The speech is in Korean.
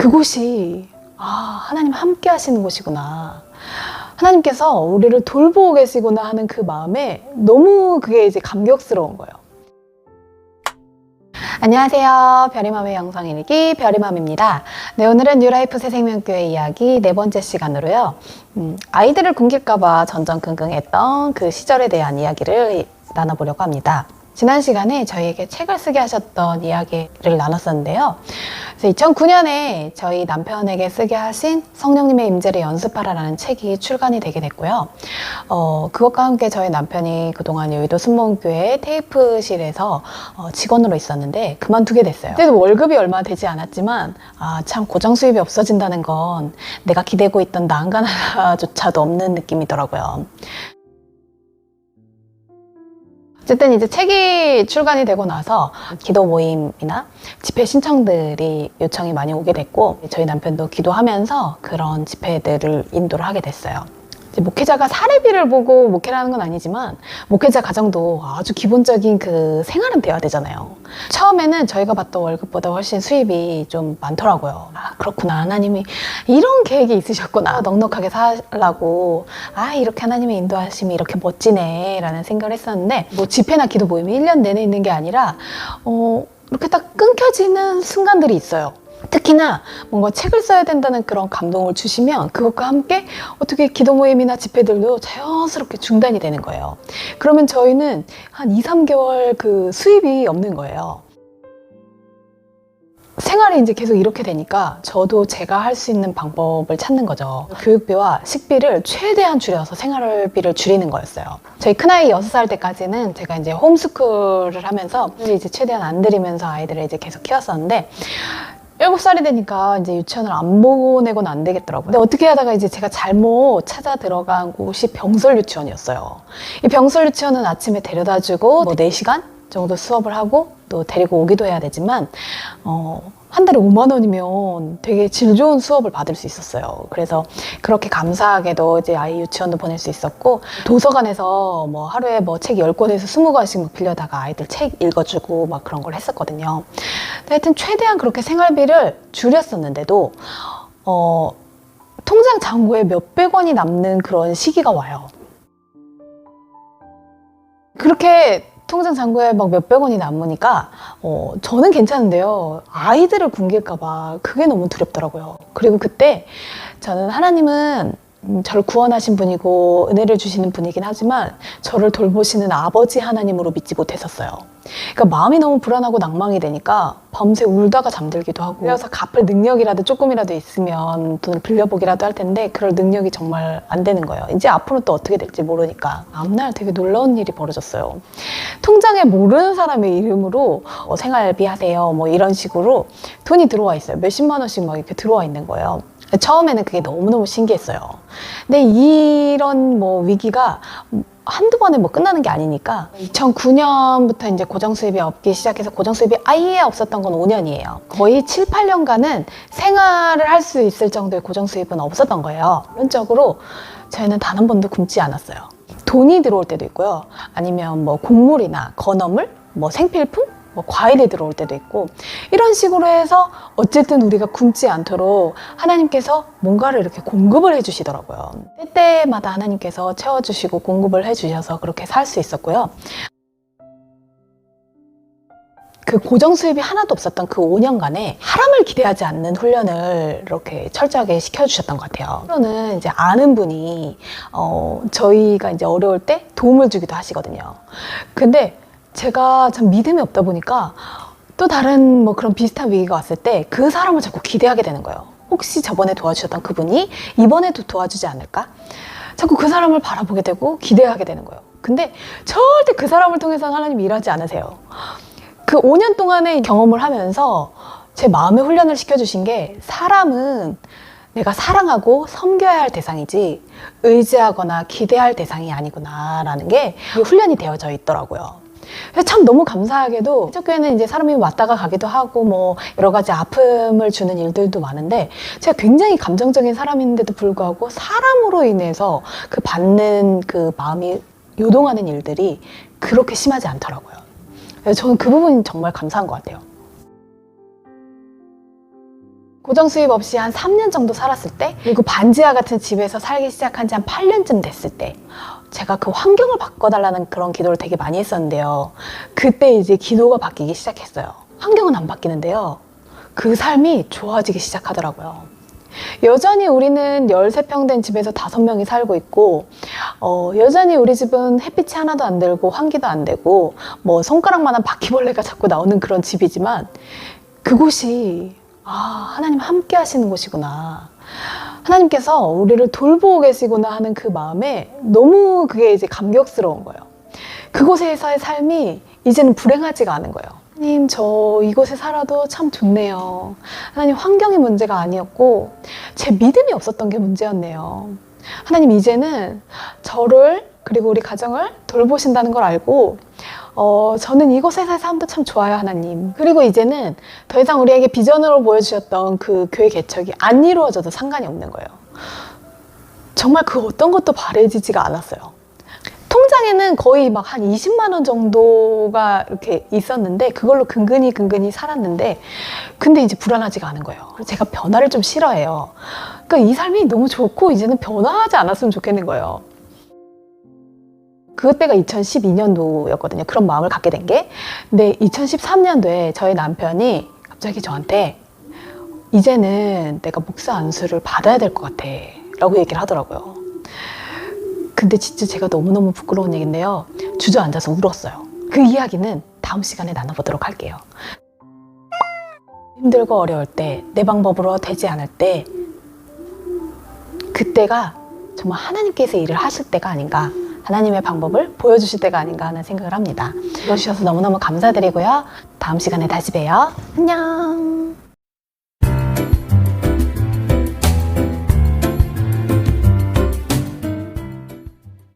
그곳이 하나님 함께 하시는 곳이구나. 하나님께서 우리를 돌보고 계시구나 하는 그 마음에 너무 그게 이제 감격스러운 거예요. 안녕하세요. 별이맘의 영상일기 별이맘입니다. 네, 오늘은 뉴라이프 새생명교회 이야기 4번째 시간으로요. 아이들을 굶길까봐 전전긍긍했던 그 시절에 대한 이야기를 나눠보려고 합니다. 지난 시간에 저희에게 책을 쓰게 하셨던 이야기를 나눴었는데요. 그래서 2009년에 저희 남편에게 쓰게 하신 성령님의 임재를 연습하라라는 책이 출간이 되게 됐고요. 그것과 함께 저희 남편이 그동안 여의도 순복음교회 테이프실에서 직원으로 있었는데 그만두게 됐어요. 그래도 월급이 얼마 되지 않았지만 참 고정 수입이 없어진다는 건 내가 기대고 있던 난간 하나조차도 없는 느낌이더라고요. 어쨌든 이제 책이 출간이 되고 나서 기도 모임이나 집회 신청들이 요청이 많이 오게 됐고, 저희 남편도 기도하면서 그런 집회들을 인도를 하게 됐어요. 이제 목회자가 사례비를 보고 목회를 하는 건 아니지만 목회자 가정도 아주 기본적인 그 생활은 돼야 되잖아요. 처음에는 저희가 받던 월급보다 훨씬 수입이 좀 많더라고요. 그렇구나, 하나님이 이런 계획이 있으셨구나, 넉넉하게 살라고, 이렇게 하나님의 인도하심이 이렇게 멋지네 라는 생각을 했었는데, 뭐 집회나 기도 모임이 1년 내내 있는 게 아니라 이렇게 딱 끊겨지는 순간들이 있어요. 특히나 뭔가 책을 써야 된다는 그런 감동을 주시면 그것과 함께 어떻게 기도 모임이나 집회들도 자연스럽게 중단이 되는 거예요. 그러면 저희는 한 2, 3개월 그 수입이 없는 거예요. 생활이 이제 계속 이렇게 되니까 저도 제가 할 수 있는 방법을 찾는 거죠. 교육비와 식비를 최대한 줄여서 생활비를 줄이는 거였어요. 저희 큰아이 6살 때까지는 제가 이제 홈스쿨을 하면서 이제 최대한 안 들이면서 아이들을 이제 계속 키웠었는데, 7살이 되니까 이제 유치원을 안 보내고는 안 되겠더라고요. 근데 어떻게 하다가 이제 제가 잘못 찾아 들어간 곳이 병설 유치원이었어요. 이 병설 유치원은 아침에 데려다 주고 뭐 4시간 정도 수업을 하고 또 데리고 오기도 해야 되지만 한 달에 5만 원이면 되게 질 좋은 수업을 받을 수 있었어요. 그래서 그렇게 감사하게도 이제 아이 유치원도 보낼 수 있었고, 도서관에서 뭐 하루에 뭐 책 10권에서 20권씩 막 빌려다가 아이들 책 읽어주고 막 그런 걸 했었거든요. 하여튼 최대한 그렇게 생활비를 줄였었는데도 통장 잔고에 몇백 원이 남는 그런 시기가 와요. 그렇게 통장 잔고에 막 몇백 원이 남으니까 저는 괜찮은데요, 아이들을 굶길까봐 그게 너무 두렵더라고요. 그리고 그때 저는 하나님은 저를 구원하신 분이고 은혜를 주시는 분이긴 하지만 저를 돌보시는 아버지 하나님으로 믿지 못했었어요. 그러니까 마음이 너무 불안하고 낭망이 되니까 밤새 울다가 잠들기도 하고, 그래서 갚을 능력이라도 조금이라도 있으면 돈을 빌려보기라도 할 텐데 그럴 능력이 정말 안 되는 거예요. 이제 앞으로 또 어떻게 될지 모르니까. 다음날 되게 놀라운 일이 벌어졌어요. 통장에 모르는 사람의 이름으로 생활비 하세요 뭐 이런 식으로 돈이 들어와 있어요. 몇십만 원씩 막 이렇게 들어와 있는 거예요. 처음에는 그게 너무너무 신기했어요. 근데 이런 뭐 위기가 한두 번에 뭐 끝나는 게 아니니까 2009년부터 이제 고정 수입이 없기 시작해서 고정 수입이 아예 없었던 건 5년이에요. 거의 7, 8년간은 생활을 할 수 있을 정도의 고정 수입은 없었던 거예요. 결론적으로 저희는 단 한 번도 굶지 않았어요. 돈이 들어올 때도 있고요. 아니면 뭐 곡물이나 건어물, 뭐 생필품, 뭐 과일이 들어올 때도 있고, 이런 식으로 해서 어쨌든 우리가 굶지 않도록 하나님께서 뭔가를 이렇게 공급을 해주시더라고요. 때때마다 하나님께서 채워주시고 공급을 해주셔서 그렇게 살 수 있었고요. 그 고정 수입이 하나도 없었던 그 5년간에 사람을 기대하지 않는 훈련을 이렇게 철저하게 시켜주셨던 것 같아요. 훈련은 이제 아는 분이 저희가 이제 어려울 때 도움을 주기도 하시거든요. 근데 제가 참 믿음이 없다 보니까 또 다른 뭐 그런 비슷한 위기가 왔을 때 그 사람을 자꾸 기대하게 되는 거예요. 혹시 저번에 도와주셨던 그분이 이번에도 도와주지 않을까? 자꾸 그 사람을 바라보게 되고 기대하게 되는 거예요. 근데 절대 그 사람을 통해서는 하나님이 일하지 않으세요. 그 5년 동안의 경험을 하면서 제 마음의 훈련을 시켜주신 게, 사람은 내가 사랑하고 섬겨야 할 대상이지 의지하거나 기대할 대상이 아니구나 라는 게 훈련이 되어져 있더라고요. 참 너무 감사하게도 기독교회는 이제 사람이 왔다가 가기도 하고 뭐 여러 가지 아픔을 주는 일들도 많은데, 제가 굉장히 감정적인 사람인데도 불구하고 사람으로 인해서 그 받는 그 마음이 요동하는 일들이 그렇게 심하지 않더라고요. 저는 그 부분이 정말 감사한 것 같아요. 고정 수입 없이 한 3년 정도 살았을 때, 그리고 반지하 같은 집에서 살기 시작한 지 한 8년쯤 됐을 때, 제가 그 환경을 바꿔달라는 그런 기도를 되게 많이 했었는데요. 그때 이제 기도가 바뀌기 시작했어요. 환경은 안 바뀌는데요. 그 삶이 좋아지기 시작하더라고요. 여전히 우리는 13평 된 집에서 5명이 살고 있고, 여전히 우리 집은 햇빛이 하나도 안 들고 환기도 안 되고 뭐 손가락만한 바퀴벌레가 자꾸 나오는 그런 집이지만, 그곳이 하나님 함께 하시는 곳이구나, 하나님께서 우리를 돌보고 계시구나 하는 그 마음에 너무 그게 이제 감격스러운 거예요. 그곳에서의 삶이 이제는 불행하지가 않은 거예요. 하나님, 저 이곳에 살아도 참 좋네요. 하나님, 환경이 문제가 아니었고 제 믿음이 없었던 게 문제였네요. 하나님, 이제는 저를 그리고 우리 가정을 돌보신다는 걸 알고 저는 이곳에서의 삶도 참 좋아요, 하나님. 그리고 이제는 더 이상 우리에게 비전으로 보여주셨던 그 교회 개척이 안 이루어져도 상관이 없는 거예요. 정말 그 어떤 것도 바래지지가 않았어요. 통장에는 거의 막 한 20만 원 정도가 이렇게 있었는데, 그걸로 근근히 살았는데, 근데 이제 불안하지가 않은 거예요. 제가 변화를 좀 싫어해요. 그러니까 이 삶이 너무 좋고 이제는 변화하지 않았으면 좋겠는 거예요. 그때가 2012년도였거든요. 그런 마음을 갖게 된 게. 근데 2013년도에 저희 남편이 갑자기 저한테 이제는 내가 목사 안수를 받아야 될 것 같아 라고 얘기를 하더라고요. 근데 진짜 제가 너무너무 부끄러운 얘기인데요. 주저앉아서 울었어요. 그 이야기는 다음 시간에 나눠보도록 할게요. 힘들고 어려울 때, 내 방법으로 되지 않을 때, 그때가 정말 하나님께서 일을 하실 때가 아닌가, 하나님의 방법을 보여주실 때가 아닌가 하는 생각을 합니다. 들어주셔서 너무너무 감사드리고요. 다음 시간에 다시 봬요. 안녕.